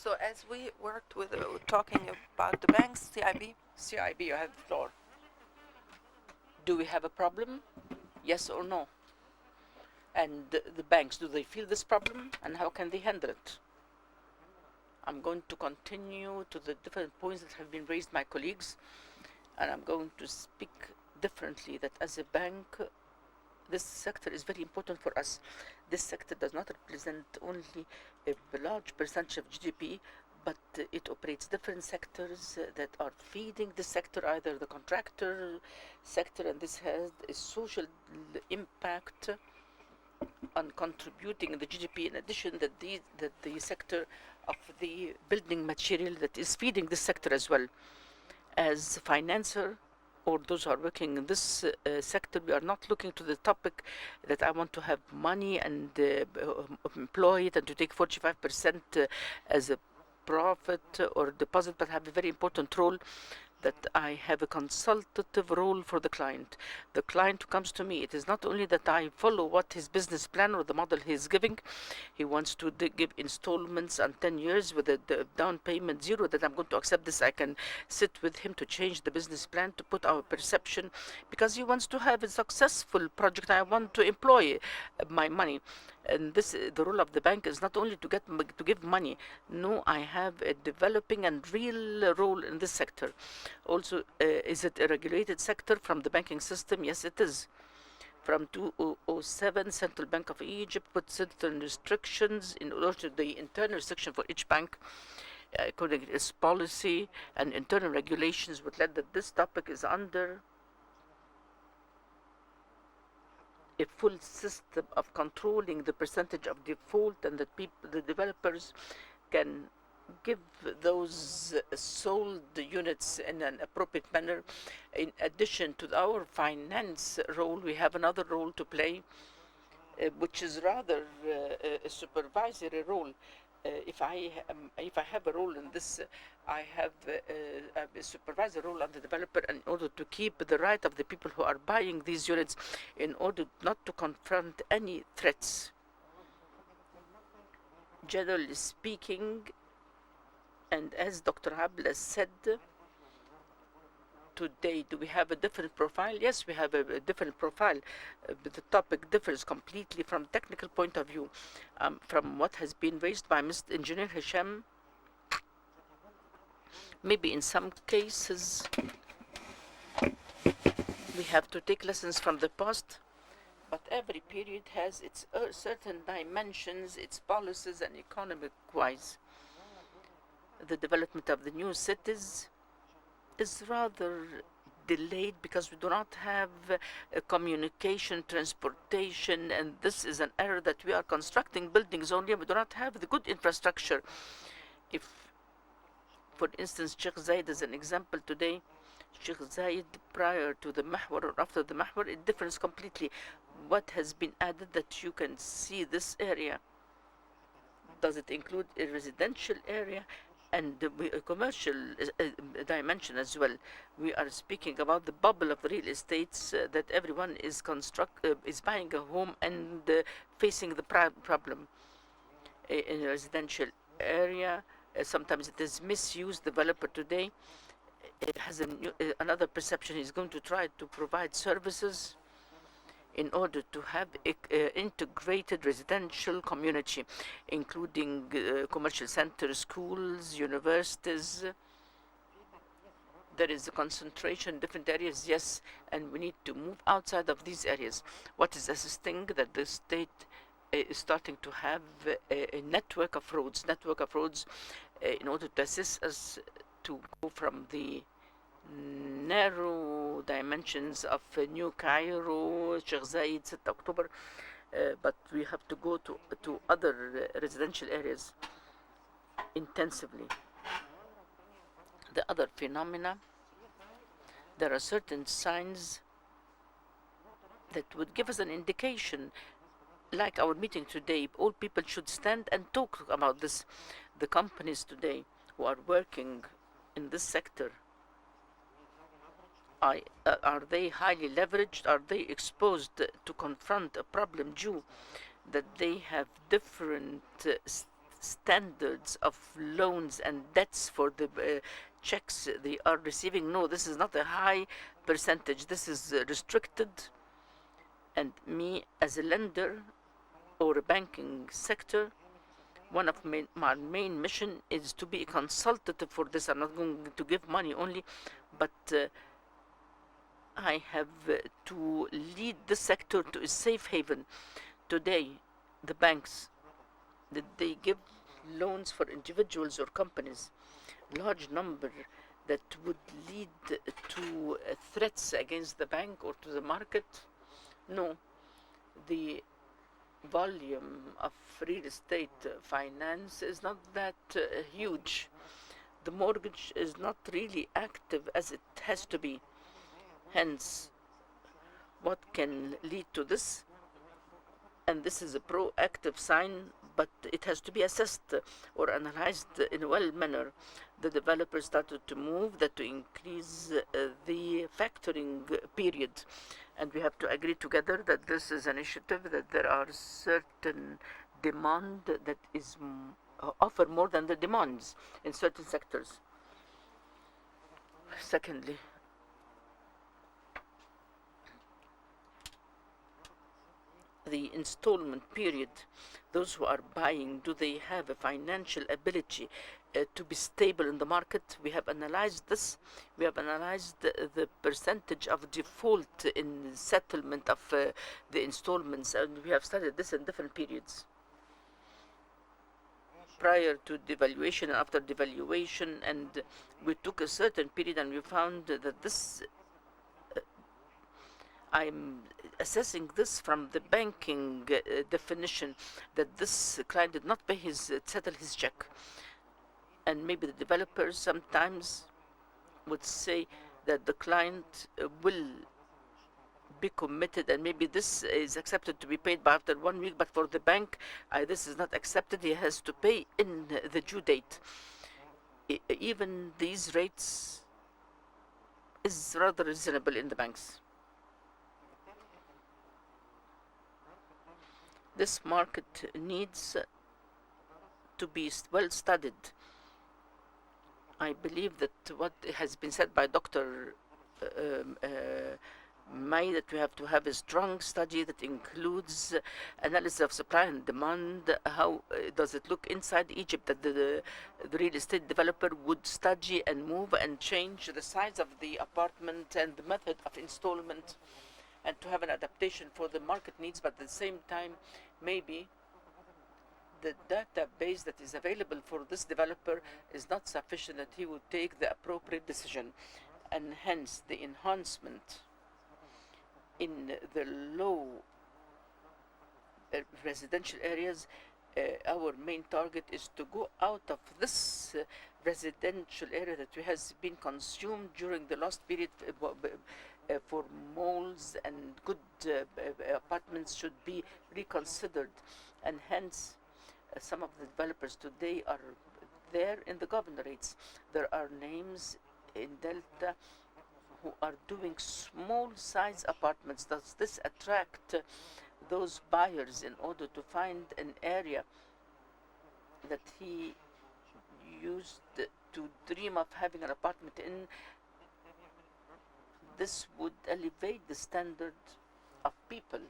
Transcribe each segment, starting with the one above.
So as we worked with talking about the banks, CIB. CIB, you have the floor. Do we have a problem? Yes or no? And the banks, do they feel this problem? And how can they handle it? I'm going to continue to the different points that have been raised by colleagues, and I'm going to speak differently, that as a bank, this sector is very important for us. This sector does not represent only a large percentage of GDP, but it operates different sectors that are feeding the sector, either the contractor sector, and this has a social impact on contributing the GDP. In addition, that the sector of the building material that is feeding this sector as well. As financer, or those who are working in this sector, we are not looking to the topic that I want to have money and employ it and to take 45% as a profit or deposit, but have a very important role, that I have a consultative role for the client. The client who comes to me, it is not only that I follow what his business plan or the model he is giving. He wants to give installments on 10 years with the down payment zero, that I'm going to accept this. I can sit with him to change the business plan, to put our perception, because he wants to have a successful project. I want to employ my money. And this, the role of the bank is not only to give money. No, I have a developing and real role in this sector. Also, is it a regulated sector from the banking system? Yes, it is. From 2007, Central Bank of Egypt put certain restrictions in order to the internal restriction for each bank, according to its policy and internal regulations, would let that this topic is under a full system of controlling the percentage of default, and that the developers can give those sold units in an appropriate manner. In addition to our finance role, we have another role to play, which is rather a supervisory role. If I have a role in this, I have a supervisory role on the developer in order to keep the right of the people who are buying these units, in order not to confront any threats. Generally speaking, and as Dr. Habla said, today, do we have a different profile? Yes, we have a different profile. But the topic differs completely from technical point of view, from what has been raised by Mr. Engineer Hisham. Maybe in some cases, we have to take lessons from the past, but every period has its certain dimensions, its policies, and economic-wise. The development of the new cities is rather delayed because we do not have communication, transportation, and this is an error, that we are constructing buildings only and we do not have the good infrastructure. If, for instance, Sheikh Zayed is an example today, Sheikh Zayed prior to the Mahwar or after the Mahwar, it differs completely. What has been added that you can see this area? Does it include a residential area and a commercial dimension as well? We are speaking about the bubble of real estates, that everyone is buying a home and facing the problem in a residential area. Sometimes it is misused. Developer today has another perception. He's going to try to provide services in order to have integrated residential community, including commercial centers, schools, universities. There is a concentration in different areas, yes, and we need to move outside of these areas. What is assisting that the state is starting to have a network of roads, in order to assist us to go from the narrow dimensions of New Cairo, Sheikh Zayed, 6 October, but we have to go to other residential areas intensively. The other phenomena, there are certain signs that would give us an indication, like our meeting today. All people should stand and talk about this. The companies today who are working in this sector, are they highly leveraged? Are they exposed to confront a problem due that they have different standards of loans and debts for the checks they are receiving. No, this is not a high percentage. This is restricted. And me, as a lender or a banking sector, one of my main mission is to be a consultative for this. I'm not going to give money only, but I have to lead the sector to a safe haven. Today, the banks, that they give loans for individuals or companies, large number that would lead to threats against the bank or to the market. No, the volume of real estate finance is not that huge. The mortgage is not really active as it has to be. Hence, what can lead to this? And this is a proactive sign, but it has to be assessed or analyzed in a well manner. The developers started to move that to increase the factoring period. And we have to agree together that this is an initiative, that there are certain demand that is offer more than the demands in certain sectors. Secondly, the installment period, those who are buying, do they have a financial ability to be stable in the market? We have analyzed this. We have analyzed the percentage of default in settlement of the installments, and we have studied this in different periods. Prior to devaluation and after devaluation, and we took a certain period and we found that this I'm assessing this from the banking definition, that this client did not pay settle his check. And maybe the developers sometimes would say that the client will be committed, and maybe this is accepted to be paid by after 1 week, but for the bank, this is not accepted. He has to pay in the due date. Even these rates is rather reasonable in the banks. This market needs to be well studied. I believe that what has been said by Dr. May, that we have to have a strong study that includes analysis of supply and demand. How does it look inside Egypt, that the real estate developer would study and move and change the size of the apartment and the method of installment, and to have an adaptation for the market needs, but at the same time, maybe the database that is available for this developer is not sufficient that he would take the appropriate decision, and hence the enhancement in the low residential areas. Our main target is to go out of this residential area that has been consumed during the last period for malls, and good apartments should be reconsidered, and hence some of the developers today are there in the governorates. There are names in Delta who are doing small size apartments. Does this attract those buyers in order to find an area that he used to dream of having an apartment in? This would elevate the standard of people,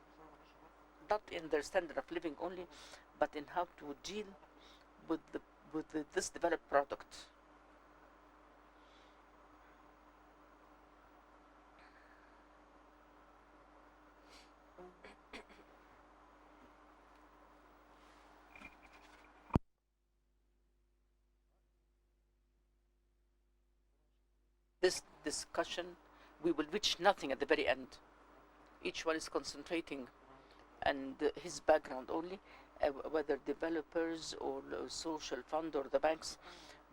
not in their standard of living only, but in how to deal with this developed product. This discussion, we will reach nothing at the very end. Each one is concentrating and his background only, whether developers or social fund or the banks,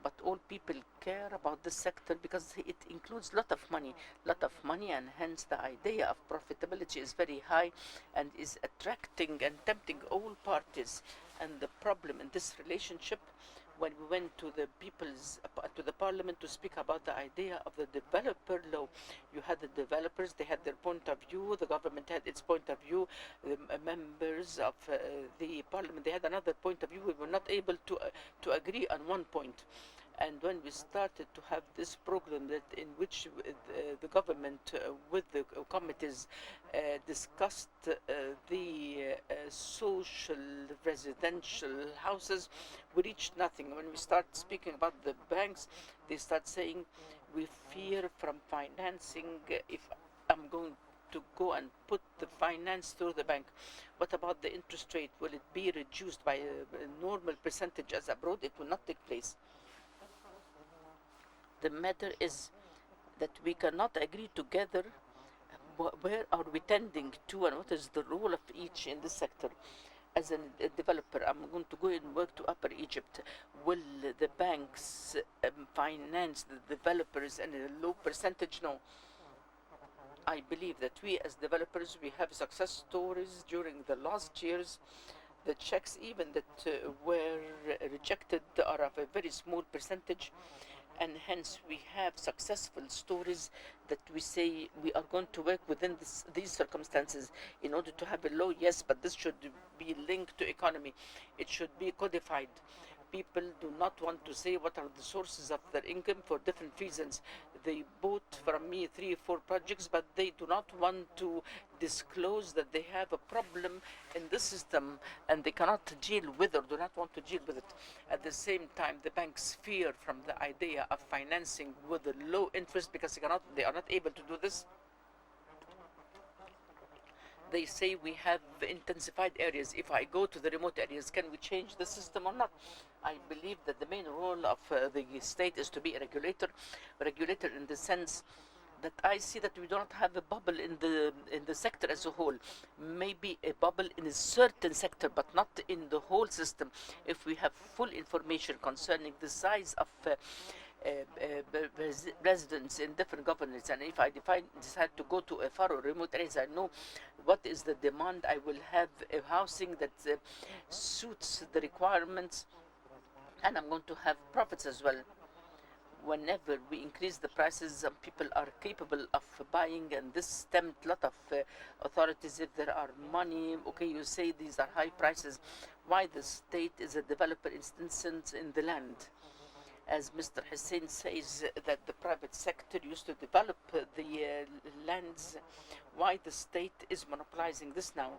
but all people care about this sector because it includes a lot of money, and hence the idea of profitability is very high and is attracting and tempting all parties. And the problem in this relationship when we went to the to the parliament to speak about the idea of the developer law. You had the developers, they had their point of view, the government had its point of view, the members of the parliament, they had another point of view. We were not able to agree on one point. And when we started to have this program that in which the government with the committees discussed the social residential houses, we reached nothing. When we start speaking about the banks, they start saying we fear from financing if I'm going to go and put the finance through the bank. What about the interest rate? Will it be reduced by a normal percentage as abroad? It will not take place. The matter is that we cannot agree together where are we tending to and what is the role of each in this sector. As a developer, I'm going to go and work to Upper Egypt. Will the banks finance the developers in a low percentage? No. I believe that we as developers, we have success stories during the last years. The checks even that were rejected are of a very small percentage, and hence we have successful stories that we say we are going to work within these circumstances in order to have a law, yes, but this should be linked to economy. It should be codified. People do not want to say what are the sources of their income for different reasons. They bought from me 3 or 4 projects, but they do not want to disclose that they have a problem in the system and they cannot deal with or do not want to deal with it. At the same time, the banks fear from the idea of financing with a low interest because they are not able to do this. They say we have intensified areas. If I go to the remote areas, can we change the system or not? I believe that the main role of the state is to be a regulator in the sense that I see that we do not have a bubble in the sector as a whole. Maybe a bubble in a certain sector, but not in the whole system. If we have full information concerning the size of residents in different governments, and if I decide to go to a far or remote areas, I know what is the demand. I will have a housing that suits the requirements, and I'm going to have profits as well. Whenever we increase the prices, people are capable of buying, and this tempts a lot of authorities. If there are money, okay, you say these are high prices. Why the state is a developer instance in the land? As Mr. Hussein says that the private sector used to develop the lands, why the state is monopolizing this now?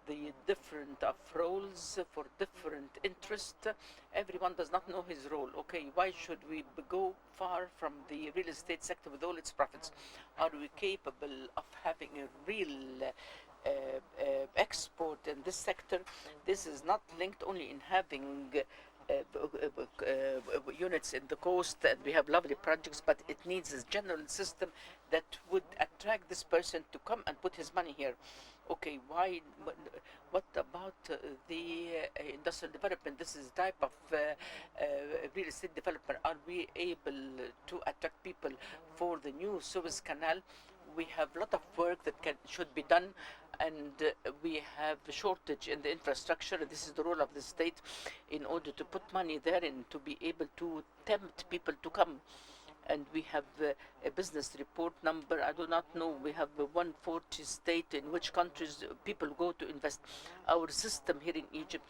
The different of roles for different interests. Everyone does not know his role. Okay, why should we go far from the real estate sector with all its profits? Are we capable of having a real export in this sector? This is not linked only in having units in the coast, and we have lovely projects, but it needs a general system that would attract this person to come and put his money here. Okay, why? What about the industrial development? This is type of real estate development. Are we able to attract people for the new Suez Canal? We have a lot of work that should be done, and we have a shortage in the infrastructure. This is the role of the state in order to put money there and to be able to tempt people to come. And we have a business report number. I do not know. We have 140 state in which countries people go to invest. Our system here in Egypt,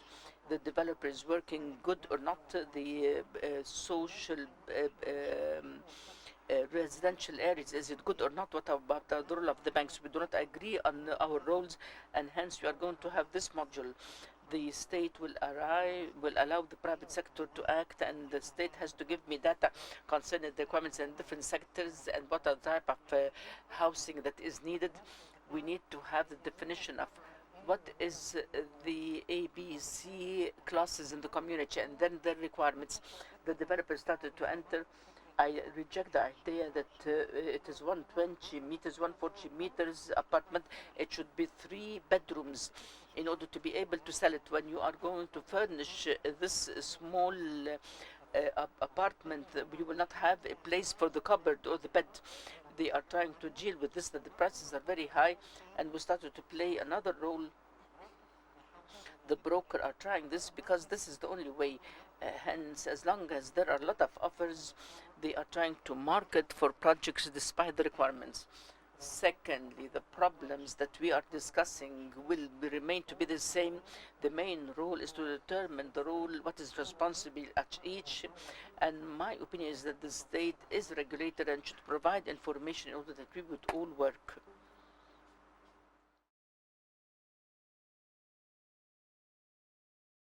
the developer is working good or not. The social residential areas, is it good or not? What about the role of the banks? We do not agree on our roles, and hence we are going to have this module. The state will allow the private sector to act, and the state has to give me data concerning the requirements in different sectors and what are the type of housing that is needed. We need to have the definition of what is the ABC classes in the community, and then the requirements. The developers started to enter. I reject the idea that it is 120 meters, 140 meters apartment. It should be 3 bedrooms in order to be able to sell it. When you are going to furnish this small apartment, you will not have a place for the cupboard or the bed. They are trying to deal with this, that the prices are very high, and we started to play another role. The broker are trying this because this is the only way. Hence, as long as there are a lot of offers, they are trying to market for projects despite the requirements. Secondly, the problems that we are discussing will remain to be the same. The main role is to determine the role, what is responsible at each. And my opinion is that the state is regulated and should provide information in order that we would all work